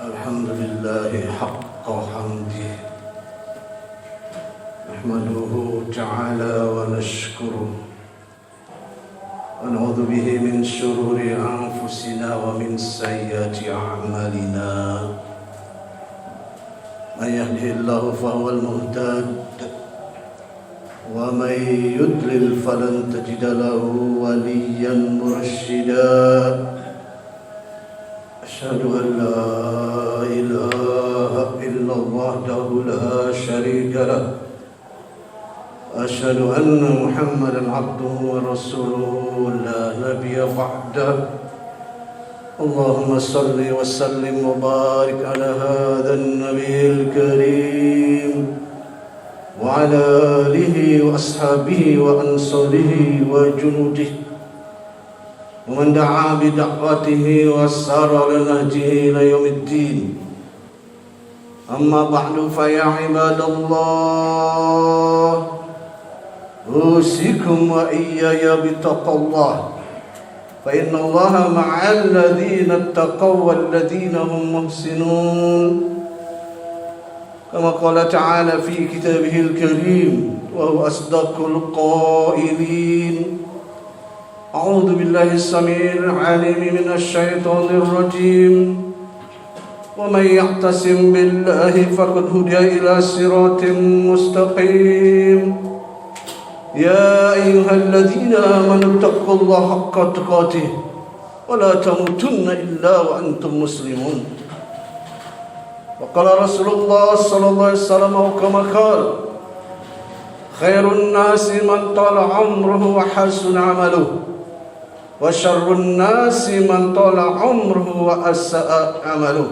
الحمد لله حق حمده نحمده تعالى ونشكره ونعوذ به من شرور أنفسنا ومن سيئات أعمالنا من يهده الله فهو المهتد ومن يضلل فلن تجد له وليا مرشدا أشهد أن لا إله إلا الله وحده لا شريك له أشهد أن محمدا عبده ورسوله لا نبي بعده اللهم صل وسلم وبارك على هذا النبي الكريم وعلى آله وأصحابه وأنصاره وجنوده ومن دعا بدعوته وسار على نهجه إلى يوم الدين أما بعد فيا عباد الله أوصيكم وإياي بتقوى الله فإن الله مع الذين اتقوا والذين هم محسنون كما قال تعالى في كتابه الكريم وهو أصدق القائلين أعوذ بالله السميع العليم من الشيطان الرجيم ومن يعتصم بالله فقد هدي إلى صراط مستقيم يا أيها الذين آمنوا اتقوا الله حق تقاته ولا تموتن إلا وأنتم مسلمون وقال رسول الله صلى الله عليه وسلم كما قال خير الناس من طال عمره وحسن عمله وشر الناس من طال عمره وأساء عمله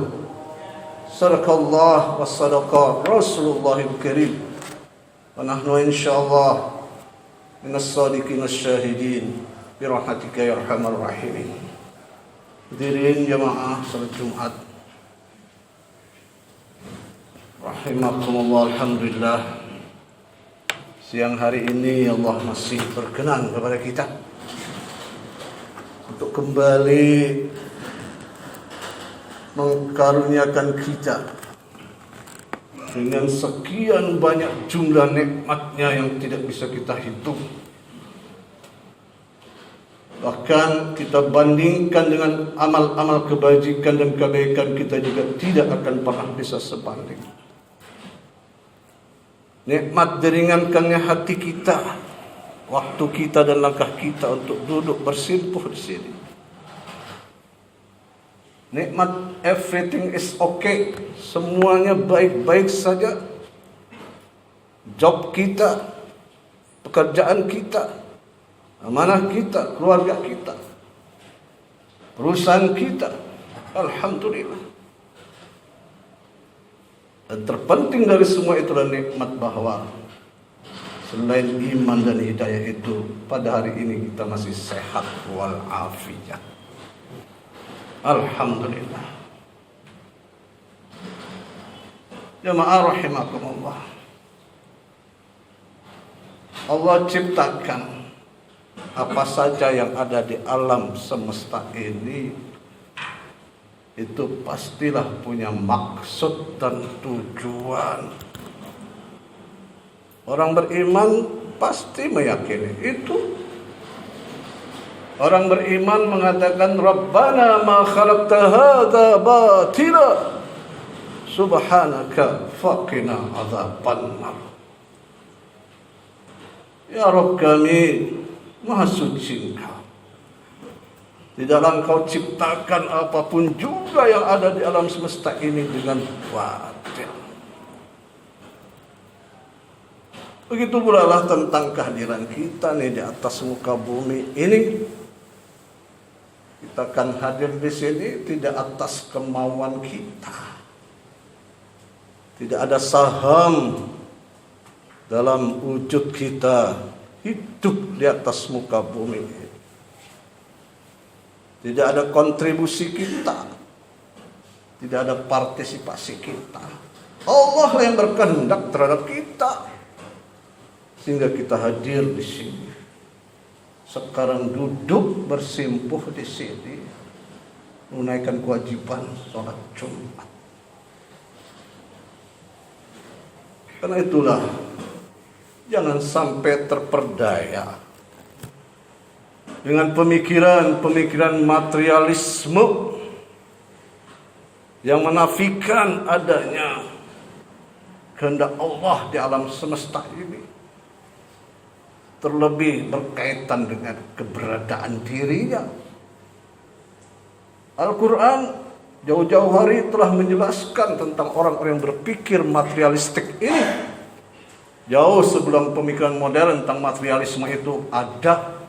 صدق الله وصدق رسول الله الكريم ونحن إن شاء الله من الصادقين الشاهدين برحمتك يا أرحم الراحمين. Hadirin jamaah salat Jumat rahimakumullah, alhamdulillah siang hari ini Allah masih berkenan kepada kita untuk kembali mengkaruniakan kita dengan sekian banyak jumlah nikmatnya yang tidak bisa kita hitung. Bahkan kita bandingkan dengan amal-amal kebajikan dan kebaikan kita juga tidak akan pernah bisa sebanding. Nikmat diringankannya hati kita, waktu kita dan langkah kita untuk duduk bersimpuh di sini. Nikmat everything is okay, semuanya baik-baik saja. Job kita, pekerjaan kita, amanah kita, keluarga kita, perusahaan kita, alhamdulillah. Dan terpenting dari semua itulah nikmat bahwa selain iman dan hidayah itu, pada hari ini kita masih sehat walafiat. Alhamdulillah. Jamaah rahimakumullah. Allah ciptakan apa saja yang ada di alam semesta ini itu pastilah punya maksud dan tujuan. Orang beriman pasti meyakini itu. Orang beriman mengatakan Rabbana ma khalaqta hadza batila subhanaka faqina adzabannar. Ya Rabb kami, Maha suci Engkau. Tidaklah Engkau ciptakan apapun juga yang ada di alam semesta ini dengan batil. Begitu pula lah tentang kehadiran kita nih di atas muka bumi ini. Kita akan hadir di sini tidak atas kemauan kita. Tidak ada saham dalam wujud kita hidup di atas muka bumi ini. Tidak ada kontribusi kita. Tidak ada partisipasi kita. Allah yang berkehendak terhadap kita sehingga kita hadir di sini. Sekarang duduk bersimpuh di sini menunaikan kewajiban sholat Jumat. Karena itulah jangan sampai terperdaya dengan pemikiran materialisme yang menafikan adanya kehendak Allah di alam semesta ini, terlebih berkaitan dengan keberadaan dirinya. Al-Quran jauh-jauh hari telah menjelaskan tentang orang-orang yang berpikir materialistik ini. Jauh sebelum pemikiran modern tentang materialisme itu ada.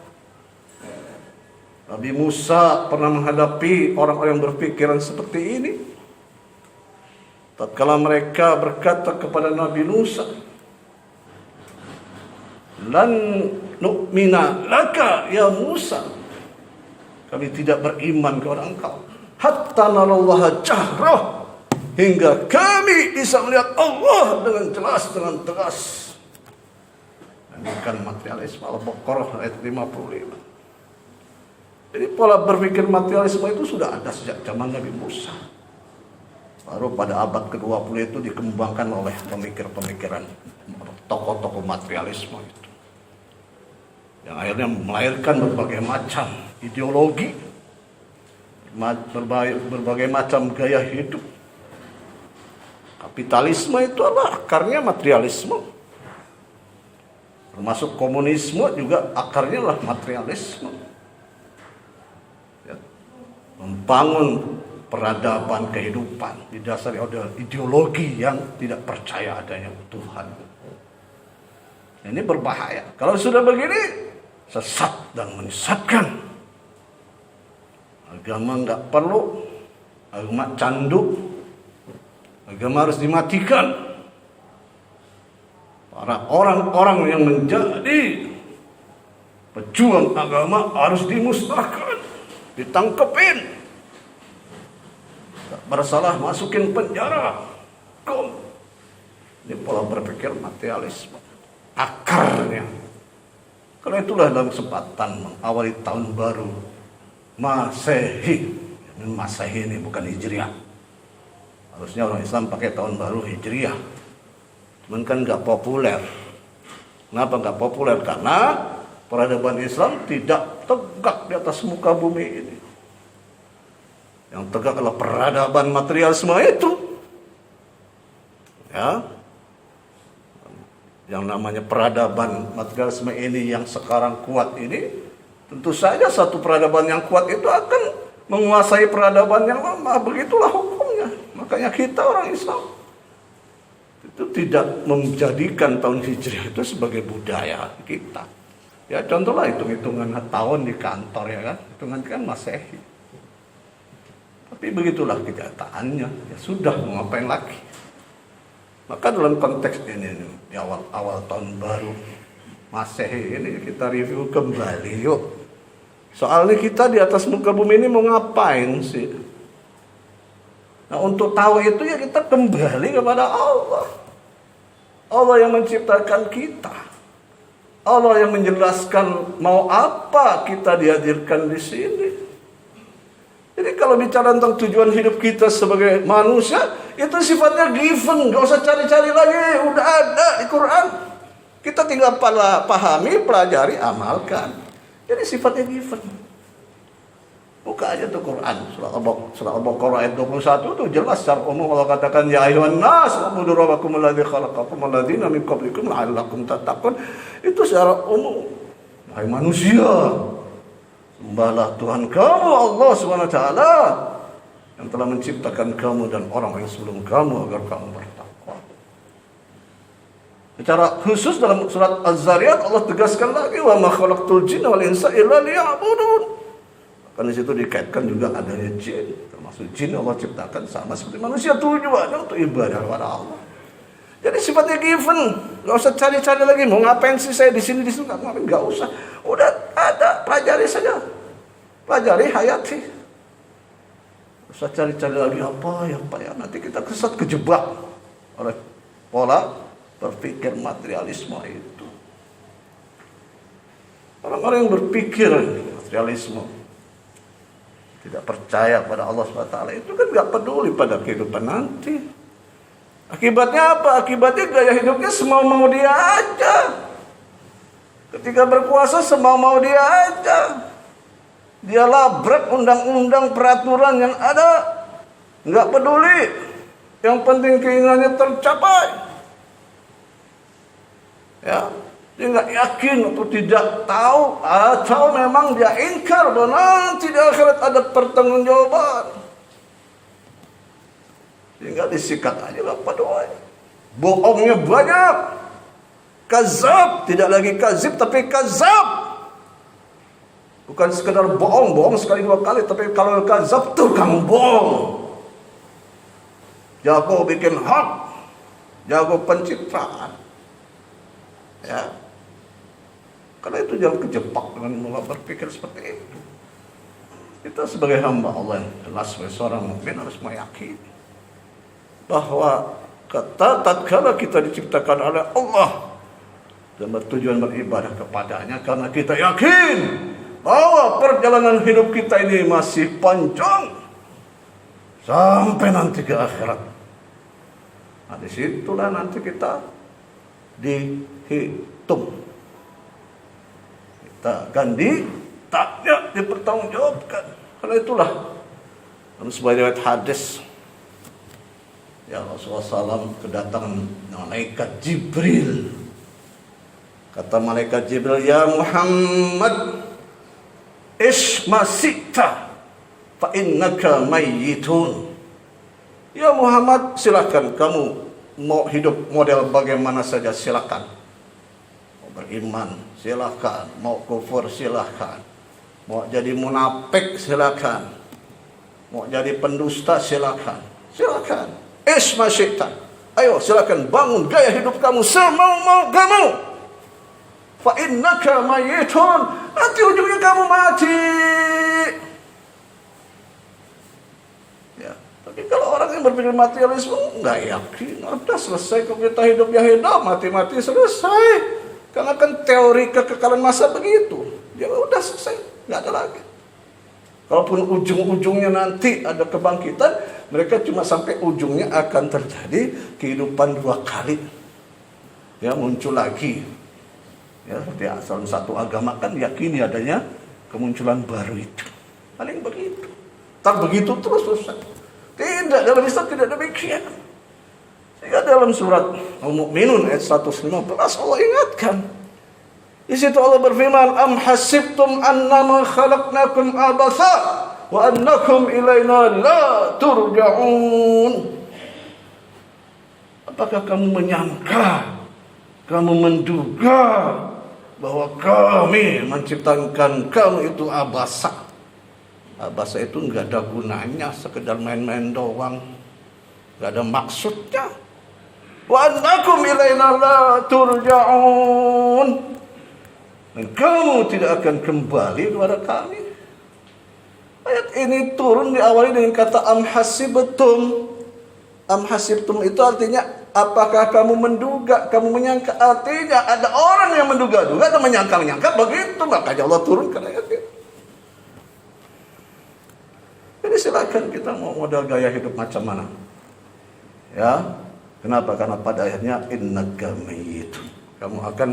Nabi Musa pernah menghadapi orang-orang yang berpikiran seperti ini. Tatkala mereka berkata kepada Nabi Musa, "Lan nu'mina laka ya Musa." Kami tidak beriman kepada engkau hatta narallaha jahrah, hingga kami bisa melihat Allah dengan jelas, dengan tegas. Ini kan materialisme. Al-Baqarah ayat 55. Jadi pola berpikir materialisme itu sudah ada sejak zaman Nabi Musa. Baru pada abad ke-20 itu dikembangkan oleh pemikir-pemikiran tokoh-tokoh materialisme itu, yang akhirnya melahirkan berbagai macam ideologi, berbagai macam gaya hidup. Kapitalisme itu adalah akarnya materialisme, termasuk komunisme juga akarnya adalah materialisme. Ya, membangun peradaban kehidupan didasari oleh ideologi yang tidak percaya adanya Tuhan. Ini berbahaya. Kalau sudah begini, sesat dan menyesatkan. Agama nggak perlu, agama candu, agama harus dimatikan. Para orang-orang yang menjadi pejuang agama harus dimusnahkan, ditangkepin. Bersalah masukin penjara. Ini pola berpikir materialisme akarnya. Karena itulah dalam kesempatan mengawali tahun baru Masehi. Masehi ini bukan Hijriah. Harusnya orang Islam pakai tahun baru Hijriah. Cuman kan nggak populer. Kenapa nggak populer? Karena peradaban Islam tidak tegak di atas muka bumi ini. Yang tegak adalah peradaban materialisme itu. Ya. Yang namanya peradaban materialisme ini yang sekarang kuat ini, tentu saja satu peradaban yang kuat itu akan menguasai peradaban yang lama. Begitulah hukumnya. Makanya kita orang Islam itu tidak menjadikan tahun Hijriah itu sebagai budaya kita. Ya contohlah hitung-hitungan tahun di kantor ya kan. Hitungan kan Masehi. Tapi begitulah kenyataannya. Ya sudah, mau ngapain lagi? Maka dalam konteks ini, di awal tahun baru Masehi ini kita review kembali yuk. Soalnya kita di atas muka bumi ini mau ngapain sih? Nah untuk tahu itu ya kita kembali kepada Allah. Allah yang menciptakan kita. Allah yang menjelaskan mau apa kita dihadirkan di sini. Jadi kalau bicara tentang tujuan hidup kita sebagai manusia, itu sifatnya given, gak usah cari-cari lagi, udah ada di Quran. Kita tinggal pahami, pelajari, amalkan. Jadi sifatnya given. Buka aja tuh Quran, surah Al-Baqarah ayat 21 tuh jelas secara umum Allah katakan ya ayyuhan nas ubudu rabbakum alladzi khalaqakum walladzina min qablikum la'allakum tattaqun. Itu secara umum. Hai manusia, sembahlah Tuhan kamu Allah SWT yang telah menciptakan kamu dan orang yang sebelum kamu agar kamu bertakwa. Secara khusus dalam surat Az-Zariyat Allah tegaskan lagi wa ma khalaqtul jinna wal insa illa liya'budun. Karena di situ dikaitkan juga adanya jin, termasuk jin Allah ciptakan sama seperti manusia tujuannya untuk ibadah kepada Allah. Jadi sifatnya given, nggak usah cari-cari lagi. Mau ngapain sih saya di sini nggak usah. Udah ada, pelajari saja, pelajari hayati. Nggak usah cari-cari lagi apa ya. Nanti kita kejebak oleh pola berpikir materialisme itu. Orang-orang yang berpikir materialisme tidak percaya pada Allah SWT, itu kan nggak peduli pada kehidupan nanti. Akibatnya apa? Akibatnya gaya hidupnya semau-mau dia aja. Ketika berkuasa semau-mau dia aja. Dia labrak undang-undang peraturan yang ada. Nggak peduli. Yang penting keinginannya tercapai. Ya, dia nggak yakin atau tidak tahu, atau memang dia ingkar bahwa nanti di akhirat ada pertanggungjawaban. Sehingga disikat aja apa doanya. Bohongnya banyak. Kazab, tidak lagi kazib tapi kazab. Bukan sekedar bohong sekali dua kali, tapi kalau kazab tukang bohong. Jago bikin hak, jago pencitraan. Ya. Karena itu jangan kejebak dengan berpikir seperti itu. Kita sebagai hamba Allah yang jelas, sebagai seorang mukmin harus meyakini bahwa tatkala kita diciptakan oleh Allah dan bertujuan beribadah kepadanya, karena kita yakin bahwa perjalanan hidup kita ini masih panjang sampai nanti ke akhirat. Nah, disitulah nanti kita dihitung. Kita akan ditanya, dipertanggungjawabkan. Karena itulah sebuah riwayat hadis, ya Rasulullah SAW kedatangan malaikat Jibril. Kata malaikat Jibril, ya Muhammad, ish masita fa innaka mayyitun. Ya Muhammad, silakan kamu mau hidup model bagaimana saja silakan. Mau beriman silakan, mau kufur silakan, mau jadi munafik silakan, mau jadi pendusta silakan. Ish masita. Ayo silakan bangun gaya hidup kamu semau-mau kamu. Fa innaka mayyitun. Nanti ujungnya kamu mati. Ya, tapi kalau orang yang berpikir materialisme nggak yakin, udah selesai, kalau kita hidup ya hidup, mati-mati selesai. Karena kan teori kekekalan masa begitu. Ya udah selesai, nggak ada lagi. Kalaupun ujung-ujungnya nanti ada kebangkitan, mereka cuma sampai ujungnya akan terjadi kehidupan dua kali. Ya, muncul lagi. Ya, seperti asal satu agama kan yakini adanya kemunculan baru itu. Paling begitu. Tak begitu terus selesai. Tidak, dalam Islam tidak demikian. Sehingga dalam surat Al-Mu'minun ayat 115 Allah ingatkan. Di situ Allah berfirman, am hasibtum annama khalaqnakum abatha wa annakum ilaina la turja'un. Apakah kamu menyangka, kamu menduga bahwa kami menciptakan kamu itu abasa? Abasa itu enggak ada gunanya, sekedar main-main doang, enggak ada maksudnya. Wa annakum ilaina la turja'un. Dan kamu tidak akan kembali kepada kami. Ayat ini turun diawali dengan kata am hasibtum. Am hasibtum itu artinya apakah kamu menduga, kamu menyangka. Artinya ada orang yang menduga-duga dan menyangka-nyangka begitu, makanya Allah turunkan ayat ini. Jadi silakan kita mau model gaya hidup macam mana. Ya, kenapa? Karena pada akhirnya innaka mayyitun. Kamu akan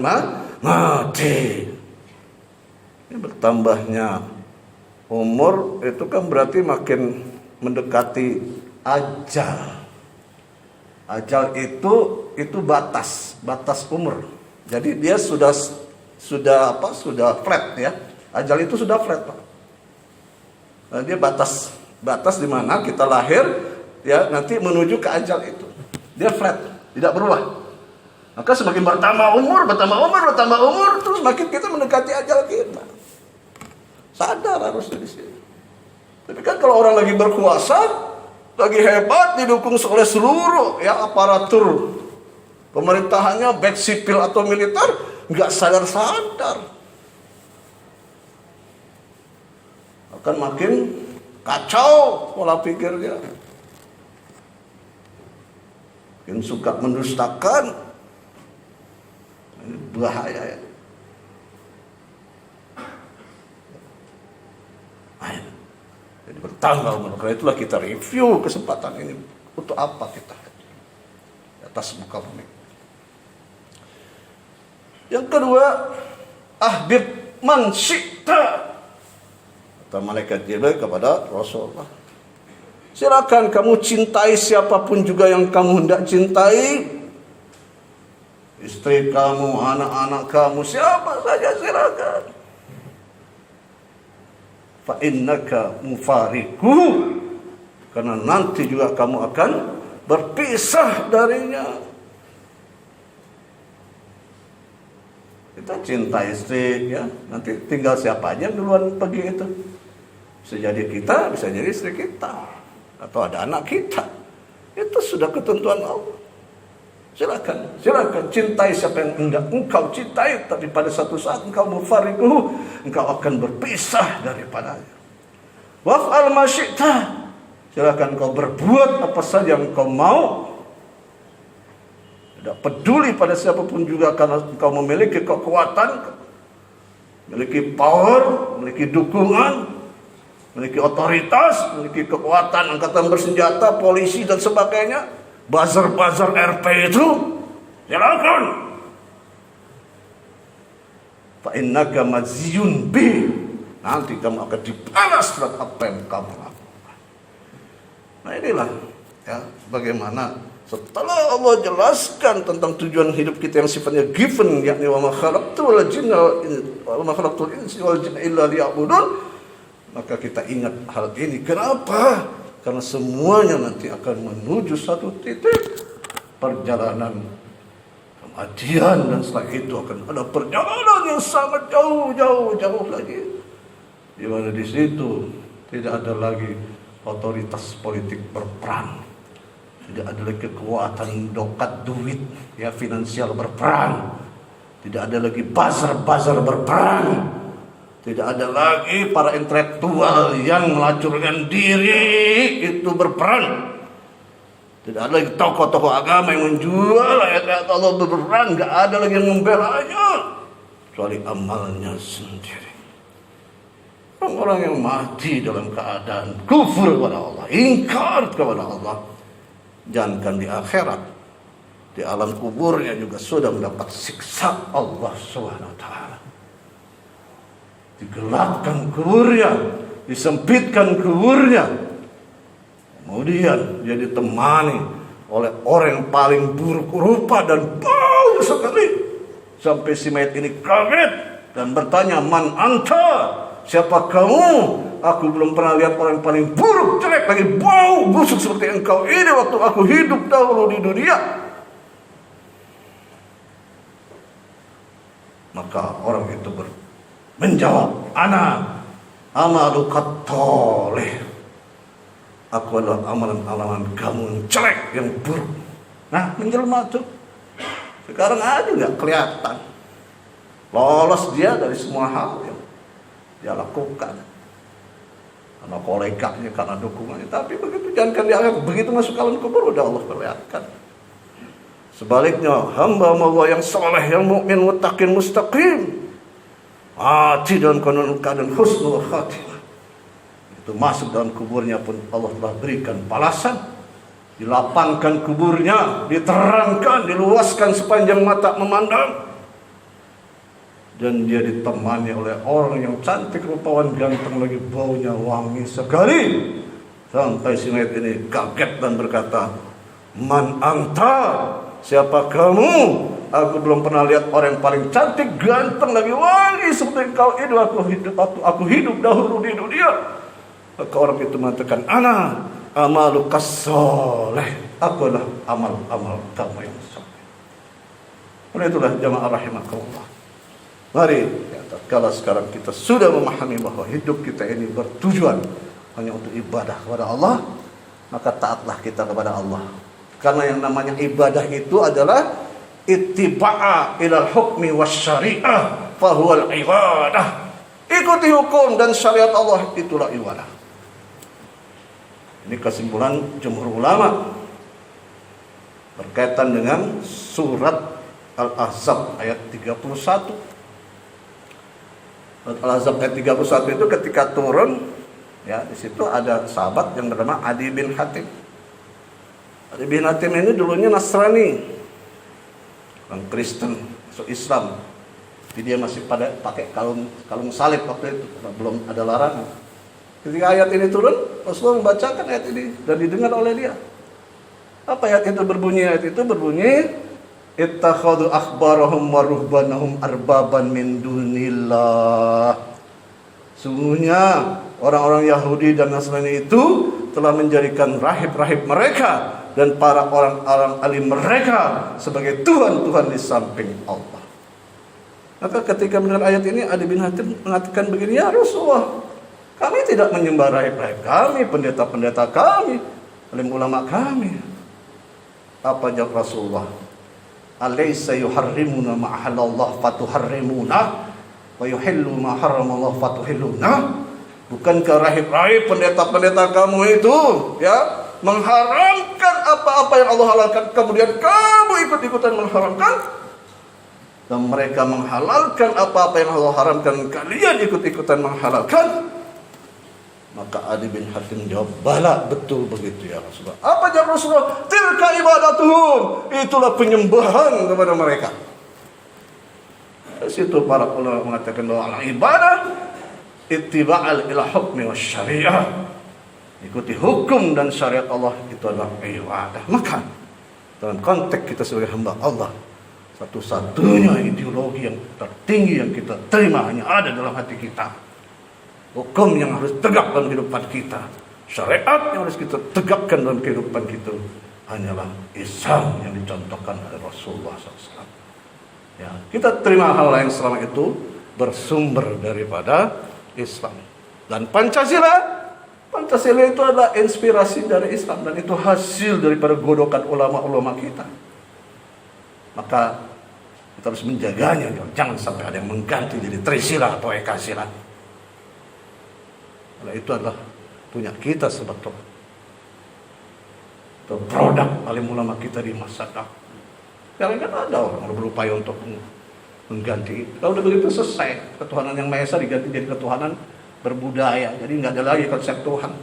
mati. Ini bertambahnya umur itu kan berarti makin mendekati ajal. Ajal itu batas umur. Jadi dia sudah flat ya. Ajal itu sudah flat, Pak. Nah, dia batas di mana kita lahir ya, nanti menuju ke ajal itu. Dia flat, tidak berubah. Maka semakin bertambah umur, terus makin kita mendekati ajal kita. Sadar harus di sini. Tapi kan kalau orang lagi berkuasa, lagi hebat, didukung oleh seluruh ya aparatur pemerintahannya, baik sipil atau militer, nggak sadar-sadar, akan makin kacau pola pikirnya, makin suka mendustakan. Ini bahaya ya. Jadi bertanggal. Karena itulah kita review kesempatan ini. Untuk apa kita di atas muka bumi. Yang kedua, ahbib man syi'ta, kata malaikat Jibril kepada Rasulullah, silakan kamu cintai siapapun juga yang kamu hendak cintai, istri kamu, anak-anak kamu, siapa saja silakan. Fa innaka mufariqu, karena nanti juga kamu akan berpisah darinya. Kita cinta istri, ya, nanti tinggal siapa aja yang duluan pergi itu. Bisa jadi kita, bisa jadi istri kita, atau ada anak kita. Itu sudah ketentuan Allah. Silakan cintai siapa yang hendak engkau cintai, tapi pada satu saat engkau mufariquhu, engkau akan berpisah daripadanya. Waf'al ma syi'ta, silakan kau berbuat apa saja yang kau mau. Tidak peduli pada siapapun juga, karena engkau memiliki kekuatan, memiliki power, memiliki dukungan, memiliki otoritas, memiliki kekuatan angkatan bersenjata, polisi dan sebagainya, buzzer-buzzer RP itu, silakan. Fa innaka maziyun bi, nanti kamu akan dibalas terhadap apa yang kamu lakukan. Nah inilah, ya, bagaimana setelah Allah jelaskan tentang tujuan hidup kita yang sifatnya given, yakni wa ma khalaqtul insa wal jinna illa liya'budun, maka kita ingat hal ini. Kenapa? Karena semuanya nanti akan menuju satu titik perjalanan kematian, dan setelah itu akan ada perjalanan yang sangat jauh lagi, di mana di situ tidak ada lagi otoritas politik berperang. Tidak ada lagi kekuatan dokat duit, ya, finansial berperang. Tidak ada lagi bazar berperang. Tidak ada lagi para intelektual yang melacurkan diri itu berperang. Tidak ada lagi tokoh-tokoh agama yang menjual ayat-ayat Allah berperang. Tidak ada lagi yang membelanya, kecuali amalnya sendiri. Orang-orang yang mati dalam keadaan kufur kepada Allah, ingkar kepada Allah, jangankan di akhirat, di alam kuburnya juga sudah mendapat siksa Allah SWT. Digelapkan kuburnya, disempitkan kuburnya, kemudian dia ditemani oleh orang yang paling buruk rupa dan bau sekali, sampai si mayat ini kaget dan bertanya, man anta, siapa kamu? Aku belum pernah lihat orang yang paling buruk, jelek, lagi bau busuk seperti engkau ini waktu aku hidup dahulu di dunia. Maka orang itu menjawab, ana amalukat toleh, aku adalah amalan-amalan kamu yang jelek, yang buruk. Nah, menjelma tuh sekarang aja nggak kelihatan, lolos dia dari semua hal yang dia lakukan, karena koleganya, karena dukungannya. Tapi begitu jangankan dianggap, begitu masuk alam kubur udah Allah perlihatkan. Sebaliknya, hamba Allah yang saleh, yang mukmin, muttaqin, mustaqim, mati dalam keadaan husnul khatimah, itu masuk dalam kuburnya pun Allah telah berikan balasan. Dilapangkan kuburnya, diterangkan, diluaskan sepanjang mata memandang, dan dia ditemani oleh orang yang cantik, rupawan, ganteng, lagi baunya wangi sekali. Sampai si mayat ini kaget dan berkata, man anta, siapa kamu? Aku belum pernah lihat orang yang paling cantik, ganteng, lagi wangi seperti engkau ini aku hidup dahulu di dunia. Maka orang itu mengatakan, ana amalukas soleh, aku adalah amal-amal kamu yang soleh. Oleh itulah jamaah rahimakumullah, mari, ya, tatkala sekarang kita sudah memahami bahwa hidup kita ini bertujuan hanya untuk ibadah kepada Allah, maka taatlah kita kepada Allah. Karena yang namanya ibadah itu adalah ittiba'a ilal hukmi wasyari'ah fahuwal ibadah. Ikuti hukum dan syariat Allah, itulah ibadah. Ini kesimpulan jumhur ulama berkaitan dengan surat Al-Ahzab ayat 31. Al-Ahzab ayat 31 itu ketika turun, Ya, di situ ada sahabat yang bernama Adi bin Hatim. Adi bin Hatim ini dulunya Nasrani, orang Kristen, masuk Islam. Jadi dia masih pakai kalung salib waktu itu, belum ada larangan. Ketika ayat ini turun, Rasulullah membacakan ayat ini dan didengar oleh dia. Apa ayat itu berbunyi? Ayat itu berbunyi, ittakhadhu akhbarahum wa ruhbanahum arbaban min dunillah. Sungguhnya orang-orang Yahudi dan Nasrani itu telah menjadikan rahib-rahib mereka dan para orang-orang alim mereka sebagai Tuhan-Tuhan di samping Allah. Maka ketika mendengar ayat ini, Adi bin Hatim mengatakan begini, ya Rasulullah, kami tidak menyembah rahib-rahib kami, pendeta-pendeta kami, alim ulama kami. Apa jawab Rasulullah? Alaysa yuharrimuna ma halallah fatuharrimuna wa yuhillu ma haramallah fatuhilluna. Bukankah rahib-rahib pendeta-pendeta kamu itu ya mengharamkan apa-apa yang Allah halalkan, kemudian kamu ikut-ikutan mengharamkan? Dan mereka menghalalkan apa-apa yang Allah haramkan, kalian ikut-ikutan menghalalkan? Maka Adi bin Hatim jawab, bala, betul begitu ya Rasulullah. Apa jawab Rasulullah? Tilka ibadatuhum, itulah penyembahan kepada mereka. Di situ para ulama mengatakan bahwa ibadah ittiba'al ila hukmi wa syariah, ikuti hukum dan syariat Allah, itu adalah ibadah. Maka dalam konteks kita sebagai hamba Allah, satu-satunya ideologi yang tertinggi yang kita terima hanya ada dalam hati kita. Hukum yang harus tegak dalam kehidupan kita, syariat yang harus kita tegakkan dalam kehidupan kita, hanyalah Islam yang dicontohkan oleh Rasulullah SAW. Ya, kita terima hal yang selama itu bersumber daripada Islam. Dan Pancasila itu adalah inspirasi dari Islam, dan itu hasil daripada godokan ulama-ulama kita. Maka kita harus menjaganya, jangan sampai ada yang mengganti jadi Trisila atau Ekasila. Karena itu adalah punya kita sebetulnya. Itu produk alim ulama kita di masa depan. Sekarang kan ada orang berupaya untuk mengganti. Kalau udah begitu selesai, ketuhanan yang Maha Esa diganti jadi ketuhanan berbudaya. Jadi nggak ada lagi konsep Tuhan.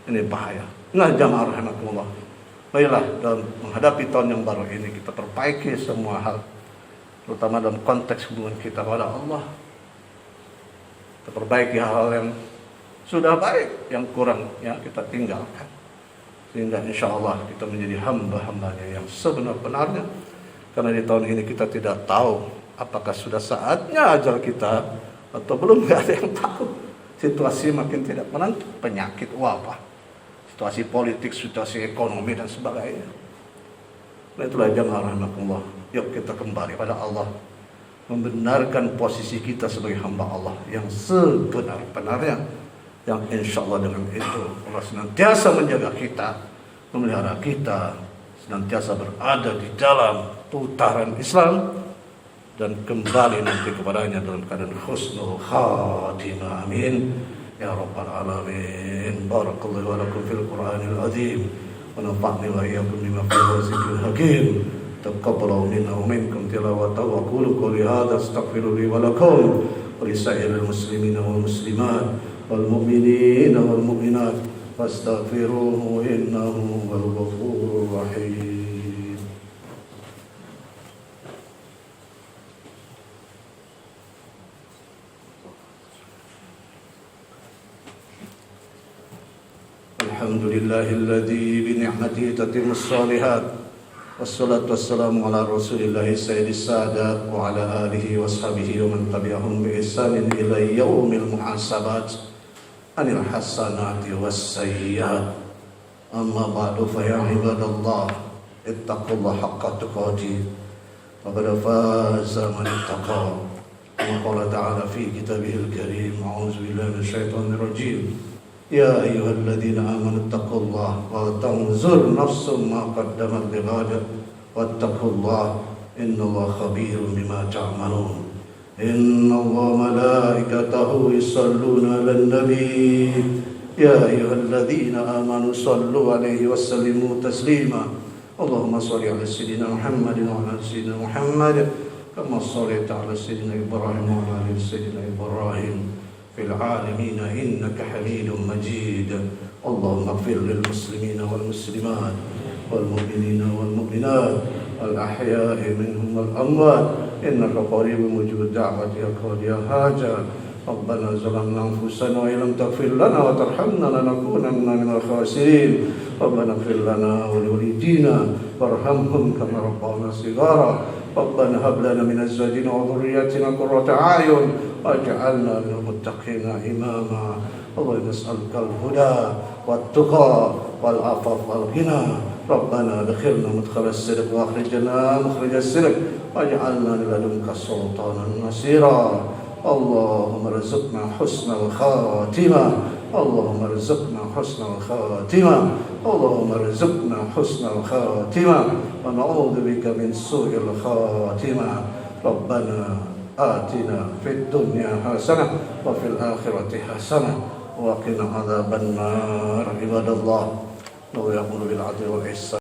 Ini bahaya. Nah, jamaah rahimakumullah, baiklah, dalam menghadapi tahun yang baru ini kita perbaiki semua hal, terutama dalam konteks hubungan kita pada Allah. Kita perbaiki hal-hal yang sudah baik, yang kurang ya kita tinggalkan, sehingga insya Allah kita menjadi hamba-hambanya yang sebenar-benarnya. Karena di tahun ini kita tidak tahu apakah sudah saatnya ajal kita atau belum, nggak ada yang tahu. Situasi makin tidak menentu, penyakit, wabah, situasi politik, situasi ekonomi dan sebagainya. Nah, itulah jamaah rahimakumullah, yuk kita kembali pada Allah, membenarkan posisi kita sebagai hamba Allah yang sebenar-benarnya, yang insya Allah dengan itu Allah senantiasa menjaga kita, memelihara kita, senantiasa berada di dalam putaran Islam dan kembali nanti kepadanya dalam keadaan husnul khatimah. Amin ya rabbal alamin. Barakallahu wa lakum fil Qur'anil azim wa nafa'ni wa iyyakum bima fihi dzikril hakim. Taqabbalu minna wa minkum tilawatahu wa qulu qawli hadza astaghfiru li wa lakum wa lisa'iril muslimina wal muslimat wal mu'minina wal mu'minat fastaghfiruhu innahu huwal ghafurur rahim. Alhamdulillahilladzi bi ni'matihi tatimmu shalihat. Wassalatu wassalamu ala Rasulillahi sayyidis sadat wa ala alihi washabihi wa man tabi'ahum bi ihsanin ila yaumil muhasabat anil hasanati wassayyiat. Amma ba'du, fa ya ibadallah ittaqullaha haqqa tuqatih wa qad faza man ittaqa. Wa qala ta'ala fi kitabihil karim, a'udzu billahi minasyaitonir rajim. Ya ayyuhalladzina amanu taqullaha wa tanzur nafsum ma qaddamat lighad wattaqullaha innallaha khabirum bima ta'malun. Innallaha malaikatahu yusalluna 'alan nabi ya ayyuhalladzina amanu sallu 'alaihi wa sallimu taslima. Allahumma shalli 'ala sayyidina Muhammadin wa 'ala sayyidina Muhammad kama shallaita 'ala sayyidina Ibrahim wa 'ala ali sayyidina Ibrahim في العالمين إنك حميد مجيد. اللهم اغفر للمسلمين والمسلمات والمؤمنين والمؤمنات الأحياء منهم والأموات إنك قريب مجيب الدعوة يا قاضي يا حاجة. ربنا ظلمنا أنفسنا وإن لم تغفر لنا وترحمنا لنكونن من الخاسرين. ربنا اغفر لنا ولوالدينا وارحمهم كما ربونا صغارا. ربنا هب لنا من أزواجنا وذرياتنا قرة أعين واجعلنا للمتقين إماما. اللهم نسألك الهدى والتقى والعفاف والغنى. ربنا ادخلنا مدخل الصدق واخرجنا مخرج الصدق واجعلنا لدنك سلطانا نصيرا. اللهم ارزقنا حسن الخاتمة. اللهم ارزقنا حسن الخاتمة. اللهم ارزقنا حسن الخاتمة ونعوذ بك من سوء الخاتمة. ربنا آتنا في الدنيا حسنة وفي الآخرة حسنة وقنا عذاب النار. عباد الله، لو يأمر بالعدل والإحسان